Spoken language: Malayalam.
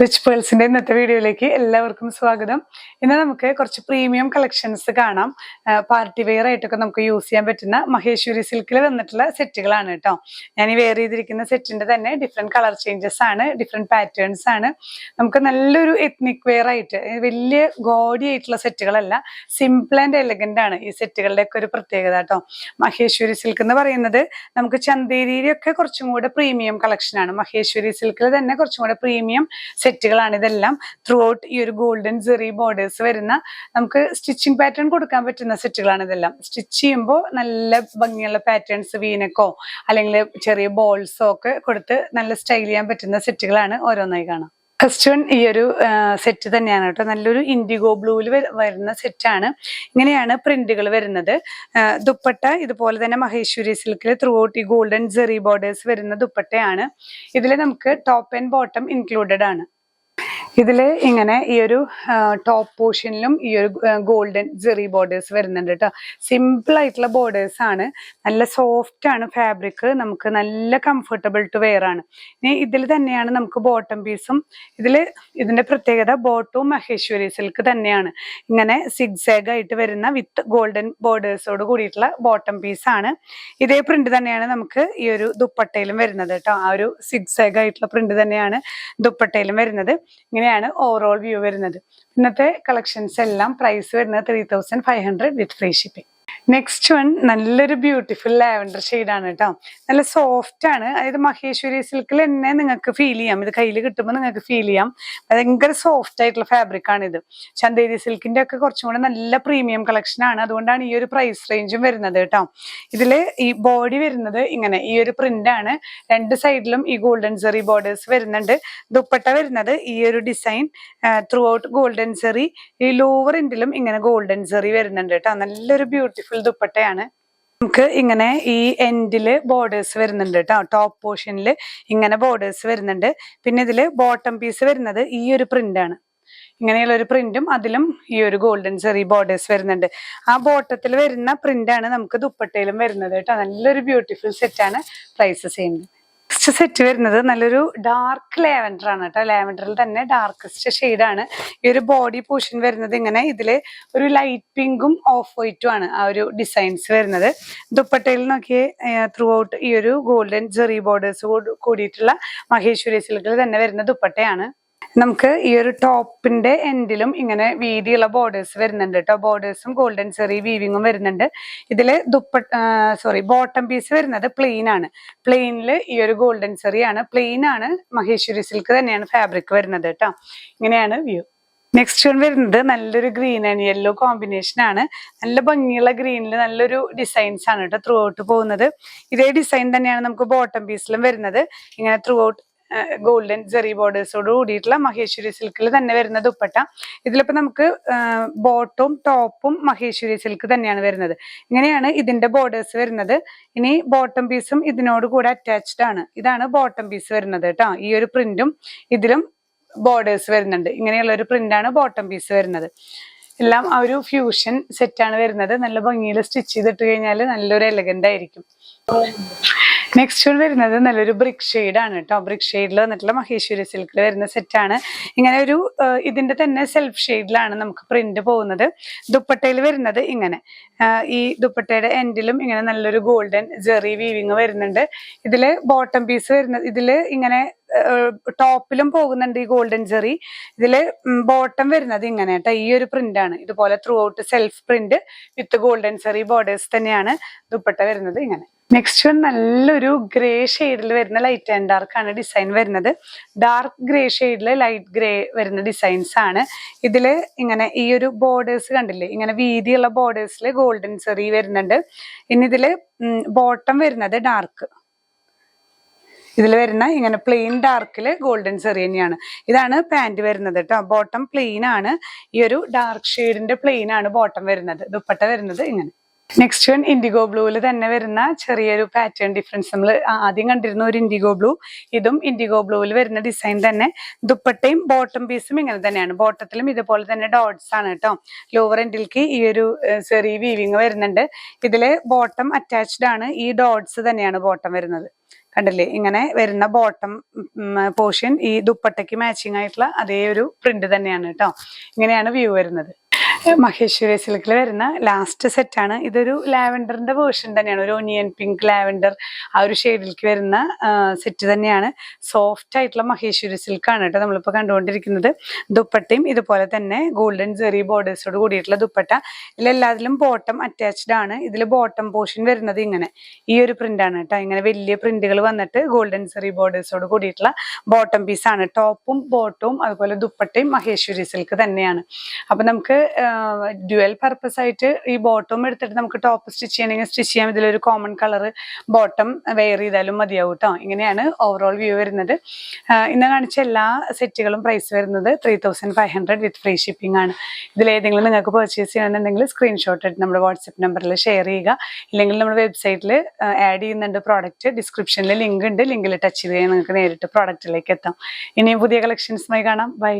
റിച്ച് പേൾസിന്റെ ഇന്നത്തെ വീഡിയോയിലേക്ക് എല്ലാവർക്കും സ്വാഗതം. ഇന്ന് നമുക്ക് കുറച്ച് പ്രീമിയം കളക്ഷൻസ് കാണാം. പാർട്ടി വെയർ ആയിട്ടൊക്കെ നമുക്ക് യൂസ് ചെയ്യാൻ പറ്റുന്ന മഹേശ്വരി സിൽക്കിൽ വന്നിട്ടുള്ള സെറ്റുകളാണ് കേട്ടോ. ഞാൻ ഈ വെയർ ചെയ്തിരിക്കുന്ന സെറ്റിന്റെ തന്നെ ഡിഫറെന്റ് കളർ ചേഞ്ചസ് ആണ്, ഡിഫറെന്റ് പാറ്റേൺസ് ആണ്. നമുക്ക് നല്ലൊരു എത്നിക് വെയർ ആയിട്ട് വലിയ ഗോഡി ആയിട്ടുള്ള സെറ്റുകളല്ല, സിമ്പിൾ ആൻഡ് എലഗന്റ് ആണ് ഈ സെറ്റുകളുടെ ഒക്കെ ഒരു പ്രത്യേകത കേട്ടോ. മഹേശ്വരി സിൽക്ക് എന്ന് പറയുന്നത് നമുക്ക് ചന്തേരിയിലൊക്കെ കുറച്ചും കൂടെ പ്രീമിയം കളക്ഷൻ ആണ്. മഹേശ്വരി സിൽക്കിൽ തന്നെ കുറച്ചും കൂടെ പ്രീമിയം സെറ്റുകളാണ് ഇതെല്ലാം. ത്രൂ ഔട്ട് ഈ ഒരു ഗോൾഡൻ ജെറി ബോർഡേഴ്സ് വരുന്ന നമുക്ക് സ്റ്റിച്ചിങ് പാറ്റേൺ കൊടുക്കാൻ പറ്റുന്ന സെറ്റുകളാണ് ഇതെല്ലാം. സ്റ്റിച്ച് ചെയ്യുമ്പോൾ നല്ല ഭംഗിയുള്ള പാറ്റേൺസ്, വീനക്കോ അല്ലെങ്കിൽ ചെറിയ ബോൾസോ ഒക്കെ കൊടുത്ത് നല്ല സ്റ്റൈൽ ചെയ്യാൻ പറ്റുന്ന സെറ്റുകളാണ് ഓരോന്നായി കാണാം. ഫസ്റ്റ് വൺ ഈ ഒരു സെറ്റ് തന്നെയാണ് കേട്ടോ. നല്ലൊരു ഇൻഡിഗോ ബ്ലൂവിൽ വരുന്ന സെറ്റാണ്. ഇങ്ങനെയാണ് പ്രിന്റുകൾ വരുന്നത്. ദുപ്പട്ട ഇതുപോലെ തന്നെ മഹേശ്വരി സിൽക്കിൽ ത്രൂ ഔട്ട് ഈ ഗോൾഡൻ ജെറി ബോർഡേഴ്സ് വരുന്ന ദുപ്പട്ടയാണ്. ഇതിൽ നമുക്ക് ടോപ്പ് ആൻഡ് ബോട്ടം ഇൻക്ലൂഡഡ് ആണ്. ഇതില് ഇങ്ങനെ ഈ ഒരു ടോപ്പ് പോർഷനിലും ഈ ഒരു ഗോൾഡൻ ജെറി ബോർഡേഴ്സ് വരുന്നുണ്ട് കേട്ടോ. സിമ്പിൾ ആയിട്ടുള്ള ബോർഡേഴ്സ് ആണ്, നല്ല സോഫ്റ്റ് ആണ് ഫാബ്രിക്, നമുക്ക് നല്ല കംഫർട്ടബിൾ ടു വെയർ ആണ്. ഇനി ഇതിൽ തന്നെയാണ് നമുക്ക് ബോട്ടം പീസും. ഇതിന്റെ പ്രത്യേകത ബോട്ടവും മഹേശ്വരി സിൽക്ക് തന്നെയാണ്. ഇങ്ങനെ സിഗ്സാഗ് ആയിട്ട് വരുന്ന വിത്ത് ഗോൾഡൻ ബോർഡേഴ്സോട് കൂടിയിട്ടുള്ള ബോട്ടം പീസ് ആണ്. ഇതേ പ്രിന്റ് തന്നെയാണ് നമുക്ക് ഈ ഒരു ദുപ്പട്ടയിലും വരുന്നത് കേട്ടോ. ആ ഒരു സിഗ്സാഗ് ആയിട്ടുള്ള പ്രിന്റ് തന്നെയാണ് ദുപ്പട്ടയിലും വരുന്നത്. ഇങ്ങനെയാണ് ഓവറോൾ വ്യൂ വരുന്നത്. ഇന്നത്തെ കളക്ഷൻസ് എല്ലാം പ്രൈസ് വരുന്നത് 3500 വിത്ത് ഫ്രീ ഷിപ്പിംഗ്. നെക്സ്റ്റ് വൺ നല്ലൊരു ബ്യൂട്ടിഫുൾ ലാവൻഡർ ഷെയ്ഡാണ് കേട്ടോ. നല്ല സോഫ്റ്റ് ആണ്. അതായത് മഹേശ്വരി സിൽക്കിൽ തന്നെ നിങ്ങൾക്ക് ഫീൽ ചെയ്യാം, ഇത് കയ്യിൽ കിട്ടുമ്പോൾ നിങ്ങൾക്ക് ഫീൽ ചെയ്യാം. ഭയങ്കര സോഫ്റ്റ് ആയിട്ടുള്ള ഫാബ്രിക് ആണ് ഇത്. ചന്തേരി സിൽക്കിന്റെ ഒക്കെ കുറച്ചും കൂടെ നല്ല പ്രീമിയം കളക്ഷൻ ആണ്. അതുകൊണ്ടാണ് ഈ ഒരു പ്രൈസ് റേഞ്ചും വരുന്നത് കേട്ടോ. ഇതില് ഈ ബോഡി വരുന്നത് ഇങ്ങനെ ഈ ഒരു പ്രിന്റ് ആണ്. രണ്ട് സൈഡിലും ഈ ഗോൾഡൻ ജെറി ബോർഡേഴ്സ് വരുന്നുണ്ട്. ദുപ്പട്ട വരുന്നത് ഈ ഒരു design through out golden Jerry. ഈ ലോവർ എൻഡിലും ഇങ്ങനെ ഗോൾഡൻ ജെറി വരുന്നുണ്ട് കേട്ടോ. നല്ലൊരു ബ്യൂട്ടിഫുൾ ദുപ്പട്ടയാണ്. നമുക്ക് ഇങ്ങനെ ഈ എൻഡില് ബോർഡേഴ്സ് വരുന്നുണ്ട് കേട്ടോ. ടോപ്പ് പോർഷനിൽ ഇങ്ങനെ ബോർഡേഴ്സ് വരുന്നുണ്ട്. പിന്നെ ഇതില് ബോട്ടം പീസ് വരുന്നത് ഈ ഒരു പ്രിന്റ് ആണ്. ഇങ്ങനെയുള്ള ഒരു പ്രിന്റും അതിലും ഈ ഒരു ഗോൾഡൻ ജെറി ബോർഡേഴ്സ് വരുന്നുണ്ട്. ആ ബോട്ടത്തിൽ വരുന്ന പ്രിന്റ് ആണ് നമുക്ക് ദുപ്പട്ടയിലും വരുന്നത് കേട്ടോ. നല്ലൊരു ബ്യൂട്ടിഫുൾ സെറ്റാണ്. പ്രൈസ് ചെയ്യുന്നത്. നെക്സ്റ്റ് സെറ്റ് വരുന്നത് നല്ലൊരു ഡാർക്ക് ലാവൻഡർ ആണ് കേട്ടോ. ലാവൻഡറിൽ തന്നെ ഡാർക്കസ്റ്റ് ഷെയ്ഡാണ്. ഈ ഒരു ബോഡി പോർഷൻ വരുന്നത് ഇങ്ങനെ ഇതില് ഒരു ലൈറ്റ് പിങ്കും ഓഫ് വൈറ്റും ആണ് ആ ഒരു ഡിസൈൻസ് വരുന്നത്. ദുപ്പട്ടയിൽ നോക്കിയേ ത്രൂ ഔട്ട് ഈ ഒരു ഗോൾഡൻ ജെറി ബോർഡേഴ്സ് കൂടിയിട്ടുള്ള മഹേശ്വരി സിൽക്കിൽ തന്നെ വരുന്ന ദുപ്പട്ടയാണ്. നമുക്ക് ഈ ഒരു ടോപ്പിന്റെ എൻഡിലും ഇങ്ങനെ വീതിയുള്ള ബോർഡേഴ്സ് വരുന്നുണ്ട് കേട്ടോ. ബോർഡേഴ്സും ഗോൾഡൻ ജെറി വീവിങ്ങും വരുന്നുണ്ട്. ഇതില് ബോട്ടം പീസ് വരുന്നത് പ്ലെയിൻ ആണ്. പ്ലെയിനിൽ ഈ ഒരു ഗോൾഡൻ ജെറി ആണ്. പ്ലെയിൻ ആണ്, മഹേശ്വരി സിൽക്ക് തന്നെയാണ് ഫാബ്രിക് വരുന്നത് കേട്ടോ. ഇങ്ങനെയാണ് വ്യൂ. നെക്സ്റ്റ് വൺ വരുന്നത് നല്ലൊരു ഗ്രീൻ ആൻഡ് യെല്ലോ കോമ്പിനേഷൻ ആണ്. നല്ല ഭംഗിയുള്ള ഗ്രീനിൽ നല്ലൊരു ഡിസൈൻസ് ആണ് കേട്ടോ ത്രൂ ഔട്ട് പോകുന്നത്. ഇതേ ഡിസൈൻ തന്നെയാണ് നമുക്ക് ബോട്ടം പീസിലും വരുന്നത്. ഇങ്ങനെ ത്രൂ ഔട്ട് ഗോൾഡൻ ജെറി ബോർഡേഴ്സോട് കൂടിയിട്ടുള്ള മഹേശ്വരി സിൽക്കിൽ തന്നെ വരുന്ന ദുപ്പട്ട. ഇതിലിപ്പോ നമുക്ക് ബോട്ടവും ടോപ്പും മഹേശ്വരി സിൽക്ക് തന്നെയാണ് വരുന്നത്. ഇങ്ങനെയാണ് ഇതിന്റെ ബോർഡേഴ്സ് വരുന്നത്. ഇനി ബോട്ടം പീസും ഇതിനോട് കൂടെ അറ്റാച്ച്ഡ് ആണ്. ഇതാണ് ബോട്ടം പീസ് വരുന്നത് കേട്ടോ. ഈ ഒരു പ്രിന്റും ഇതിലും ബോർഡേഴ്സ് വരുന്നുണ്ട്. ഇങ്ങനെയുള്ള ഒരു പ്രിന്റാണ് ബോട്ടം പീസ് വരുന്നത്. എല്ലാം ആ ഒരു ഫ്യൂഷൻ സെറ്റാണ് വരുന്നത്. നല്ല ഭംഗിയിൽ സ്റ്റിച്ച് ചെയ്തിട്ട് കഴിഞ്ഞാൽ നല്ലൊരു എലഗന്റ് ആയിരിക്കും. നെക്സ്റ്റ് വരുന്നത് നല്ലൊരു ബ്രിക്ക് ഷെയ്ഡ് ആണ് കേട്ടോ. ബ്രിക്ക് ഷെയ്ഡിൽ വന്നിട്ടുള്ള മഹേശ്വരി സിൽക്കിൽ വരുന്ന സെറ്റാണ്. ഇങ്ങനെ ഒരു ഇതിന്റെ തന്നെ സെൽഫ് ഷെയ്ഡിലാണ് നമുക്ക് പ്രിന്റ് പോകുന്നത്. ദുപ്പട്ടയിൽ വരുന്നത് ഇങ്ങനെ ഈ ദുപ്പട്ടയുടെ എൻഡിലും ഇങ്ങനെ നല്ലൊരു ഗോൾഡൻ ജെറി വീവിങ് വരുന്നുണ്ട്. ഇതില് ബോട്ടം പീസ് വരുന്നത് ഇതില് ഇങ്ങനെ ടോപ്പിലും പോകുന്നുണ്ട് ഈ ഗോൾഡൻ ജെറി. ഇതില് ബോട്ടം വരുന്നത് ഇങ്ങനെ കേട്ടോ. ഈ ഒരു പ്രിന്റ് ആണ്. ഇതുപോലെ ത്രൂ ഔട്ട് സെൽഫ് പ്രിന്റ് വിത്ത് ഗോൾഡൻ ജെറി ബോർഡേഴ്സ് തന്നെയാണ് ദുപ്പട്ട വരുന്നത് ഇങ്ങനെ. നെക്സ്റ്റ് വൺ നല്ലൊരു ഗ്രേ ഷെയ്ഡിൽ വരുന്ന ലൈറ്റ് ആൻഡ് ഡാർക്ക് ആണ് ഡിസൈൻ വരുന്നത്. ഡാർക്ക് ഗ്രേ ഷെയ്ഡിൽ ലൈറ്റ് ഗ്രേ വരുന്ന ഡിസൈൻസ് ആണ്. ഇതില് ഇങ്ങനെ ഈ ഒരു ബോർഡേഴ്സ് കണ്ടില്ലേ, ഇങ്ങനെ വീതിയുള്ള ബോർഡേഴ്സിൽ ഗോൾഡൻ ജെറി വരുന്നുണ്ട്. ഇനി ഇതില് ബോട്ടം വരുന്നത് ഡാർക്ക്. ഇതിൽ വരുന്ന ഇങ്ങനെ പ്ലെയിൻ ഡാർക്കില് ഗോൾഡൻ ജെറി തന്നെയാണ്. ഇതാണ് പാന്റ് വരുന്നത് കേട്ടോ. ബോട്ടം പ്ലെയിൻ ആണ്. ഈ ഒരു ഡാർക്ക് ഷെയ്ഡിന്റെ പ്ലെയിൻ ആണ് ബോട്ടം വരുന്നത്. ദുപ്പട്ട വരുന്നത് ഇങ്ങനെ. നെക്സ്റ്റ് വൺ ഇൻഡിഗോ ബ്ലൂവിൽ തന്നെ വരുന്ന ചെറിയൊരു പാറ്റേൺ ഡിഫറൻസ്. നമ്മൾ ആദ്യം കണ്ടിരുന്ന ഒരു ഇൻഡിഗോ ബ്ലൂ, ഇതും ഇൻഡിഗോ ബ്ലൂവിൽ വരുന്ന ഡിസൈൻ തന്നെ. ദുപ്പട്ടയും ബോട്ടം പീസും ഇങ്ങനെ തന്നെയാണ്. ബോട്ടത്തിലും ഇതുപോലെ തന്നെ ഡോട്ട്സ് ആണ് കേട്ടോ. ലോവർ എൻഡിലേക്ക് ഈ ഒരു ചെറിയ വീവിങ് വരുന്നുണ്ട്. ഇതില് ബോട്ടം അറ്റാച്ച്ഡ് ആണ്. ഈ ഡോട്ട്സ് തന്നെയാണ് ബോട്ടം വരുന്നത്. കണ്ടില്ലേ, ഇങ്ങനെ വരുന്ന ബോട്ടം പോർഷൻ ഈ ദുപ്പട്ടയ്ക്ക് മാച്ചിങ് ആയിട്ടുള്ള അതേ ഒരു പ്രിന്റ് തന്നെയാണ് കേട്ടോ. ഇങ്ങനെയാണ് വ്യൂ വരുന്നത്. മഹേശ്വരി സിൽക്കിൽ വരുന്ന ലാസ്റ്റ് സെറ്റാണ്. ഇതൊരു ലാവൻഡറിന്റെ വേർഷൻ തന്നെയാണ്, ഒരു ഒനിയൻ പിങ്ക് ലാവൻഡർ ആ ഒരു ഷെയ്ഡിലേക്ക് വരുന്ന സെറ്റ് തന്നെയാണ്. സോഫ്റ്റ് ആയിട്ടുള്ള മഹേശ്വരി സിൽക്കാണ് കേട്ടോ നമ്മളിപ്പോൾ കണ്ടുകൊണ്ടിരിക്കുന്നത്. ദുപ്പട്ടയും ഇതുപോലെ തന്നെ ഗോൾഡൻ ജെറി ബോർഡേഴ്സോട് കൂടിയിട്ടുള്ള ദുപ്പട്ട. ഇതിലെല്ലാത്തിലും ബോട്ടം അറ്റാച്ച്ഡ് ആണ്. ഇതിൽ ബോട്ടം പോർഷൻ വരുന്നത് ഇങ്ങനെ ഈ ഒരു പ്രിന്റ് ആണ് കേട്ടോ. ഇങ്ങനെ വലിയ പ്രിന്റുകൾ വന്നിട്ട് ഗോൾഡൻ ജെറി ബോർഡേഴ്സോട് കൂടിയിട്ടുള്ള ബോട്ടം പീസാണ്. ടോപ്പും ബോട്ടവും അതുപോലെ ദുപ്പട്ടയും മഹേശ്വരി സിൽക്ക് തന്നെയാണ്. അപ്പൊ നമുക്ക് ഡ്യുവൽ പർപ്പസ് ആയിട്ട് ഈ ബോട്ടം എടുത്തിട്ട് നമുക്ക് ടോപ്പ് സ്റ്റിച്ച് ചെയ്യണമെങ്കിൽ സ്റ്റിച്ച് ചെയ്യാം. ഇതിലൊരു കോമൺ കളർ ബോട്ടം വെയർ ചെയ്താലും മതിയാവും കേട്ടോ. ഇങ്ങനെയാണ് ഓവറോൾ വ്യൂ വരുന്നത്. ഇന്ന് കാണിച്ച എല്ലാ സെറ്റുകളും പ്രൈസ് വരുന്നത് 3500 വിത്ത് ഫ്രീ ഷിപ്പിംഗ് ആണ്. ഇതിലേതെങ്കിലും നിങ്ങൾക്ക് പർച്ചേസ് ചെയ്യണമെന്നുണ്ടെങ്കിൽ സ്ക്രീൻഷോട്ട് എടുത്ത് നമ്മുടെ വാട്സപ്പ് നമ്പറിൽ ഷെയർ ചെയ്യുക. ഇല്ലെങ്കിൽ നമ്മുടെ വെബ്സൈറ്റിൽ ആഡ് ചെയ്യുന്നുണ്ട് പ്രോഡക്റ്റ്. ഡിസ്ക്രിപ്ഷനിൽ ലിങ്ക് ഉണ്ട്, ലിങ്കിൽ ടച്ച് ചെയ്ത് നിങ്ങൾക്ക് നേരിട്ട് പ്രോഡക്റ്റിലേക്ക് എത്താം. ഇനിയും പുതിയ കളക്ഷൻസുമായി കാണാം. ബൈ.